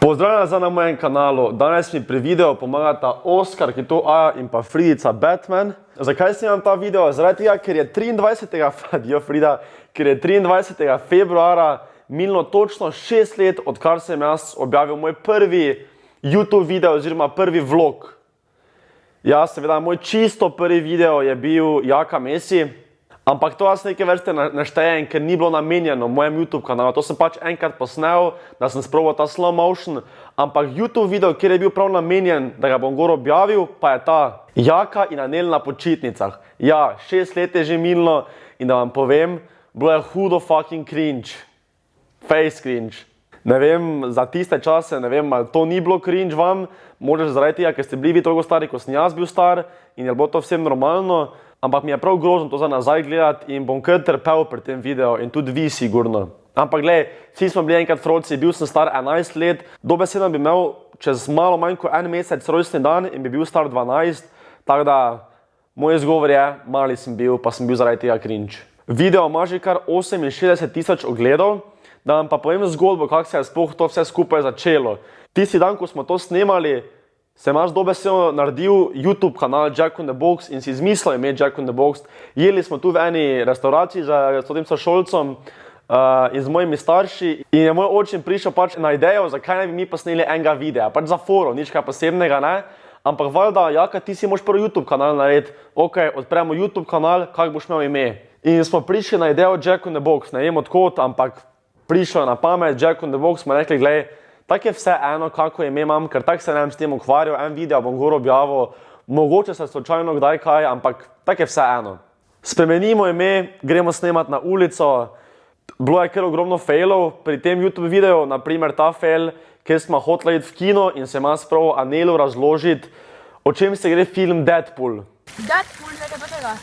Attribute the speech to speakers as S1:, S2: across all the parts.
S1: Pozdravljena za na mojem kanalu. Danes mi pri videu pomagata Oskar, ki to Aja in pa Fridica Batman. Zakaj snimam ta video? Zaradi tega, ker je 23. februara minilo točno 6 let, odkar sem jaz objavil moj prvi YouTube video oziroma prvi vlog. Ja, seveda, moj čisto prvi video je bil Jaka Mesi, ampak to jaz neke vrste naštejem, ker ni bilo namenjeno mojem YouTube kanalu. To sem pač enkrat posnel, da sem sprobal ta slow motion, ampak YouTube video, kjer je bil prav namenjen, da ga bom gor objavil, pa je ta Jaka in Anel na počitnicah. Ja, 6 let je že minilo in da vam povem, bilo je hudo fucking cringe. Face cringe. Ne vem, za tiste čase, ne vem, ali to ni bilo cringe vam, možda zaradi tega, ker ste bili vi toliko stari, ko sem jaz bil star in je bilo to vsem normalno, ampak mi je prav grozno to za nazaj gledati in bom kar trpel pri tem videu in tudi vi sigurno. Ampak glej, vsi smo bili enkrat froci, bil sem star 11 let, dobesedno bi imel čez malo manj kot en mesec rojstni dan in bi bil star 12, tako da moj izgovor je, mali sem bil, pa sem bil zaradi tega cringe. Video ima že kar 68.000 ogledov, da vam pa povem zgodbo, kako se je sploh to vse skupaj začelo. Tisti dan, ko smo to snemali, sem jaz dobesedno naredil YouTube kanal Jack in the Box in si izmislil ime Jack in the Box. Jeli smo tu v eni restauraciji s tem sošolcem in z mojimi starši in je moj očin prišel pač na idejo, zakaj ne bi mi posneli enega videa. Pač za foro, nič kaj posebnega, ne? Ampak valjda, Jaka, ti si moraš prvi YouTube kanal narediti. Ok, odpremo YouTube kanal, kak boš imel ime. In smo prišli na idejo Jack in the Box, ne vem odkot, ampak prišlo je na pamet Jack in the Box, smo rekli, glej, tako je vse eno, kako ime imam, ker tako se ne vem s tem ukvarjal, en video bom gor objavil, mogoče se slučajno kdaj kaj, ampak tako je vse eno. Spremenimo ime, gremo snemati na ulico, bilo je kar ogromno failov pri tem YouTube videu, naprimer ta fail, kjer smo hoteli iti v kino in sem jaz prav Anelu razložiti, o čem se gre film Deadpool.
S2: Deadpool, nekaj takega.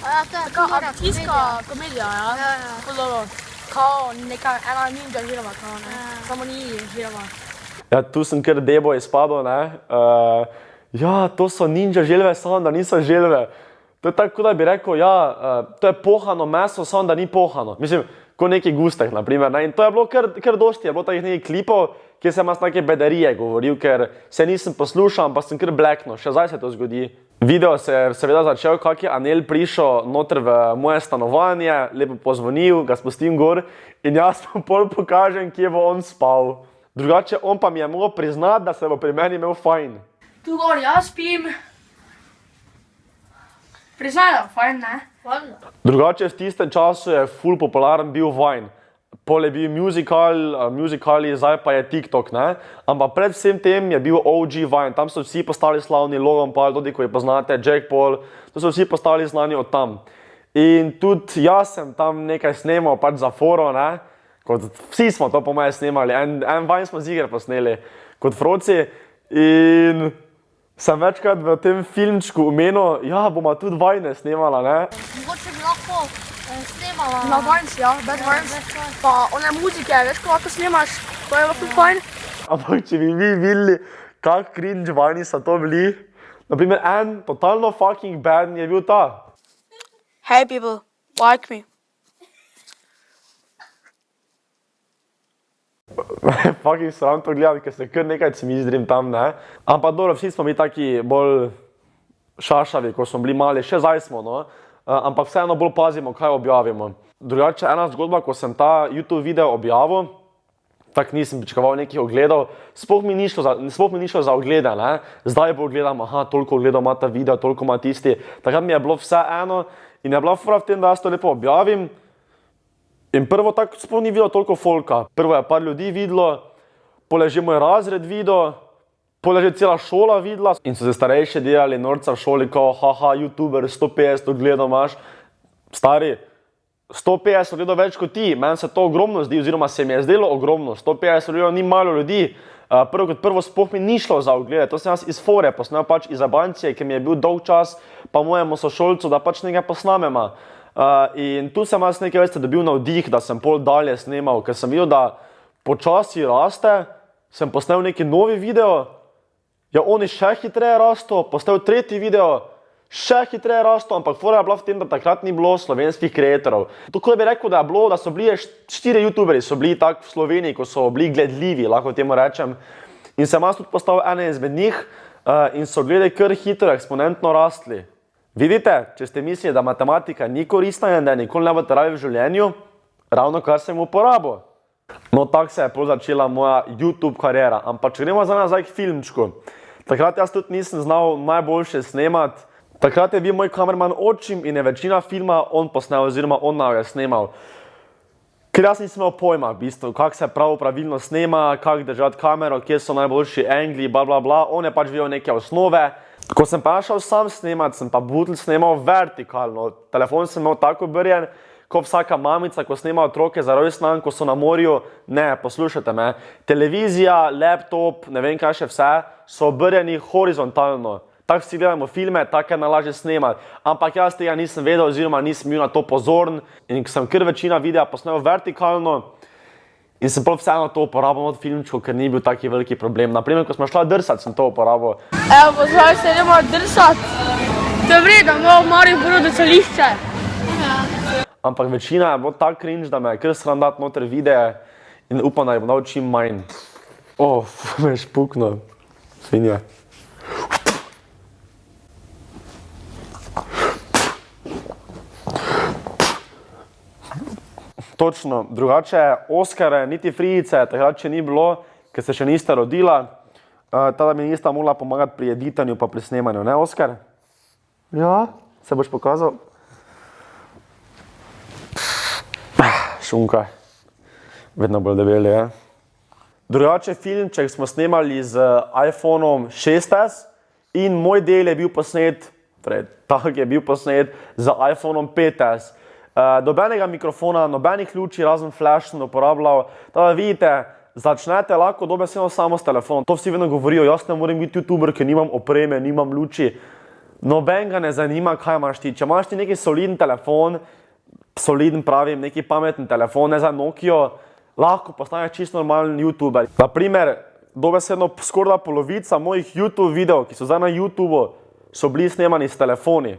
S3: To je
S2: Taka akcijska komedija, ja? Podobno. Kao neka ena ninja žirava, kao ne. Samo ni žirava.
S1: Ja, tu sem kar debo izpadel, ne. Ja, to so ninja želve, samo da niso želve. To je tako, da bi rekel, ja, to je pohano meso, samo da ni pohano. Mislim, kot neki gustek, naprimer, ne. In to je bilo kar dosti, je bilo takih nekih klipov, kjer sem jaz neke bedarije govoril, ker se nisem poslušal, pa sem kar bleknil, še zdaj se to zgodi. Video se je seveda začel, kak je Anel prišel noter v moje stanovanje, lepo pozvonil, ga spustim gor in jaz mu pol pokažem, kje bo on spal. Drugače, on pa mi je mogel priznati, da se bo pri meni imel fajn.
S2: Tu gor jaz spim. Priznaj, da fajn, ne?
S1: Drugače, v tistem času je ful popularen bil Vine. Pol je bil musicali, zdaj pa je TikTok, ne? Ampak pred vsem tem je bil OG Vine, tam so vsi postali slavni, Logan Paul, tudi ko je poznate, Jack Paul, to so vsi postali znani od tam. In tudi jaz sem tam nekaj snemal, pač za foro, ne? Kot vsi smo to po moje snemali, en Vine smo ziger posneli kot froci in sem večkrat v tem filmčku omenil, ja, bomo tudi Vine snemala, ne?
S3: Mogoče bi lahko snemala.
S2: Na Vines, ja, Bad Vines. Pa one muzike, veš, ko lahko snemaš, to je lahko fajn.
S1: Ampak če bi vi videli, kak cringe Vini so to bili, naprimer en totalno fucking bad je bil ta.
S2: Hey people, like me.
S1: Fucking sram to gledati, ker se kar nekaj cimizdrim tam, ne. Ampak dobro, vsi smo bili taki bolj šašavi, ko smo bili mali, še zdaj smo, no. Ampak vseeno bolj pazimo, kaj objavimo. Drugače, ena zgodba, ko sem ta YouTube video objavil, tako nisem pričakoval nekih ogledov, sploh mi ni šlo za oglede, ne. Zdaj bo gledam, aha, toliko ogledov ima ta video, toliko ima tisti. Takrat mi je bilo vse eno in je bila fora v tem, da jaz to lepo objavim. In prvo tako sploh ni videlo toliko folka. Prvo je par ljudi videlo, pol je že moj razred videl, pol je že cela šola videla in so se starejši delali norca v šoli, kao haha, youtuber, 150 ogledov imaš. Stari, 150 ogledov več kot ti, meni se to ogromno zdi, oziroma se mi je zdelo ogromno, 150 ogledov ni malo ljudi. Prvo kot prvo sploh mi ni šlo za oglede, to sem jaz iz fore posnel pač iz Abancije, ker mi je bil dolg čas pa mojemu sošolcu, da pač nekaj posnamema. In tu sem jaz nekaj veste dobil navdih, da sem pol dalje snemal, ker sem videl, da počasi raste, sem posnel neki novi video, ja oni še hitreje rasto, posnel tretji video, še hitreje rastel, ampak fora je bila v tem, da takrat ni bilo slovenskih kreatorjev. Tako bi rekel, da so bili 4 youtuberji, so bili tako v Sloveniji, ko so bili gledljivi, lahko temu rečem. In sem jaz tudi postal eden izmed njih in so gledali kar hitro, eksponentno rastli. Vidite, če ste mislili, da matematika ni koristna in da je nikoli ne boste rabili v življenju, ravno kar sem uporabil. No, tako se je prav začela moja YouTube kariera, ampak če gremo nazaj k filmčku. Takrat jaz tudi nisem znal najboljše snemati. Takrat je bil moj kamerman očim in je večina filma on posnel oziroma on je snemal. Ker jaz nisem imel pojma, v bistvu, kako se pravilno snema, kako držati kamero, kje so najboljši angli, bla bla bla. On je pač videl neke osnove. Ko sem pa šel sam snemati, sem pa butl snemal vertikalno. Telefon sem imel tako obrnjen, kot vsaka mamica, ko snema otroke za rojstni dan, ko so na morju. Ne, poslušajte me. Televizija, laptop, ne vem kaj še vse, so obrnjeni horizontalno. Tako vsi gledamo filme, tako je najlažje snemati. Ampak jaz tega nisem vedel oziroma nisem bil na to pozoren in sem kar večina videa posnel vertikalno in sem prav vseeno to uporabil od filmčkov, ker ni bil taki veliki problem. Naprimer, ko smo šla drsati, sem to uporabil.
S2: Evo, pozvaj se idemo drsati. To je vredno, imamo v Mariboru drsališče.
S1: Ampak večina je bilo tak cringe, da me je kar sram dati noter videe in upam, da je bo dal čim manj. Me je špukno. Svinja. Točno, drugače Oskare, niti Frijice, takrat še ni bilo, ker se še nista rodila. Tada mi nista mogla pomagati pri editanju pa pri snemanju, ne Oskar? Ja, se boš pokazal? Šunka, vedno bolj debeli, ja. Drugače filmček smo snemali z iPhoneom 6s in moj del je bil posnet, tak je bil posnet z iPhoneom 5s. Nobenega mikrofona, nobenih luči, razen flash sem uporabljal. Tada vidite, začnete lahko dobesedno samo s telefonom. To vsi vedno govorijo, jaz ne morem biti youtuber, ker nimam opreme, nimam luči. Noben ga ne zanima, kaj imaš ti. Če imaš ti neki soliden telefon, soliden pravim, neki pameten telefon, ne za Nokio, lahko postaneš čisto normalen youtuber. Naprimer, dobesedno skoraj polovica mojih YouTube videov, ki so zdaj na YouTubeu, so bili snemani s telefoni.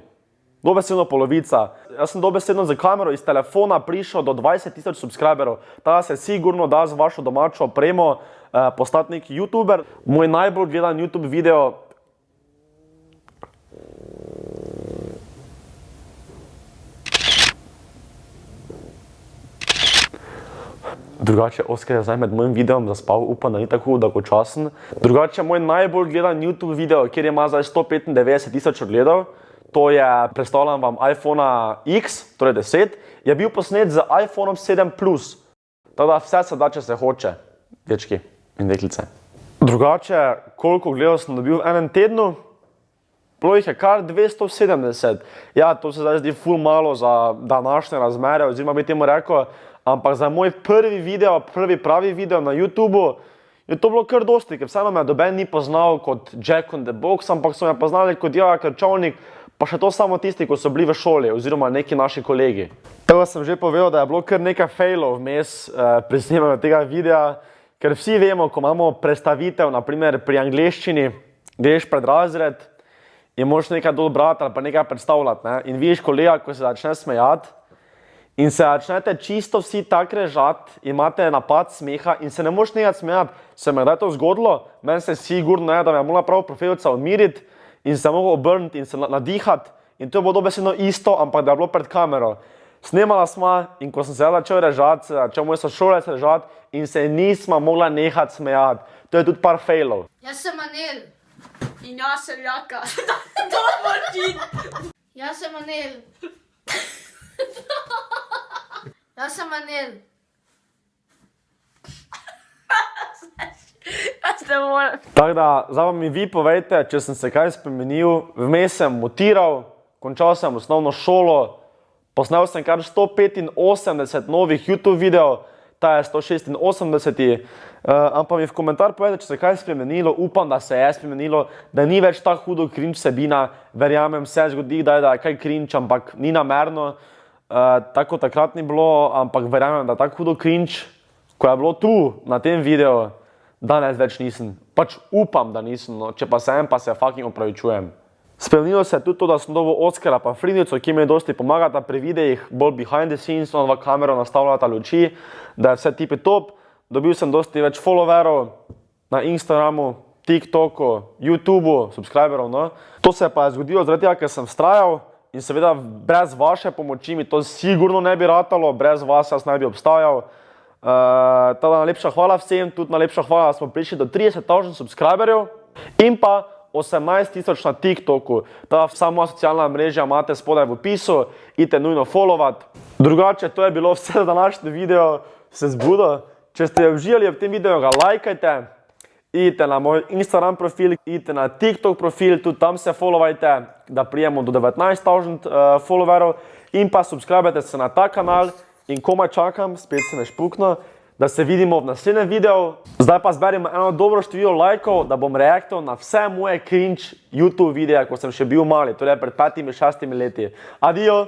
S1: Dobesedno polovica. Jaz sem dobesedno z kamero iz telefona prišel do 20.000 subscriberov. Tada se sigurno da z vašo domačo opremo postati neki youtuber. Moj najbolj gledan YouTube video Drugače, Oskar je zdaj med mojim videom zaspal, upam, da ni tako dolgočasen. Drugače, moj najbolj gledan YouTube video, kjer ima zdaj 195.000 ogledov, to je, predstavljam vam, iPhona X, torej 10, je bil posnet z iPhoneom 7 Plus. Tada vse se da, če se hoče, dečki in deklice. Drugače, koliko ogledov sem dobil v enem tednu? Bilo jih je kar 270. Ja, to se zdaj zdi ful malo za današnje razmere, oziroma bi temu rekel, ampak za moj prvi video, prvi pravi video na YouTubeu, je to bilo kar dosti, ker vseeno me doben ni poznal kot Jack on the Box, ampak so me poznali kot Java Krčovnik, pa še to samo tisti, ko so bili v šoli, oziroma neki naši kolegi. Tega sem že povedal, da je bilo kar nekaj failov vmes pri snemanju tega videa, ker vsi vemo, ko imamo predstavitev, naprimer pri angleščini, greš pred razred in moraš nekaj dol brati ali pa nekaj predstavljati, ne? In vidiš kolega, ko se začne smejati in se začnete čisto vsi tak režati, imate napad smeha in se ne moš nekaj smejati. Se me je to zgodilo, meni se sigurno je, da me je mogla prav profilca umiriti in se mogel obrniti in se nadihati in to je bilo dobesedno isto, ampak da je bilo pred kamero. Snemala sva in ko sem se začel režati, začel moj sošolec režati in se nisma mogla nehati smejati. To je tudi par failov.
S3: Jaz sem Manel.
S2: In jaz sem Jaka. Dobar ti.
S3: Jaz sem Manel. Jaz sem Manel.
S2: Jaz ne morem.
S1: Tako da, zdaj mi vi povejte, če sem se kaj spremenil. Vmes sem mutiral, končal sem osnovno šolo, posnel sem kar 185 novih YouTube videov, ta je 186, ampak mi v komentar povejte, če se kaj spremenilo, upam, da se je spremenilo, da ni več tako hudo cringe vsebina, verjamem, se zgodi, da je kaj cringe, ampak ni namerno, tako takrat ni bilo, ampak verjamem, da je tako hudo cringe, ko je bilo tu, na tem videu, danes več nisem. Pač upam, da nisem, no. Če pa sem, pa se fucking opravičujem. Spremenilo se je tudi to, da sem dobil Oskara pa Frinico, ki mi dosti pomagata pri videih, bolj behind the scenes, ona dva kamero nastavljata luči, da je vse tipi top. Dobil sem dosti več followerov na Instagramu, TikToku, YouTubeu, subscriberov, no. To se pa je zgodilo zaradi tega, ker sem vztrajal in seveda brez vaše pomoči mi to sigurno ne bi ratalo, brez vas jaz ne bi obstajal. Tada najlepša hvala vsem, tudi najlepša hvala, da smo prišli do 30,000 subscriberjev in pa 18,000 na TikToku. Ta vsa moja socialna mreža imate spodaj v opisu, idite nujno followat. Drugače, to je bilo vse za današnji video, se zbudo. Če ste uživali v tem videu, ga lajkajte, idite na moj Instagram profil, idite na TikTok profil, tudi tam se followajte, da prijemo do 19,000 followerov in pa subscribajte se na ta kanal in komaj čakam, spet se me špukno, da se vidimo v naslednjem videu. Zdaj pa zberimo eno dobro število lajkov, da bom reaktal na vse moje cringe YouTube videe, ko sem še bil mali, torej pred 5-6 leti. Adijo!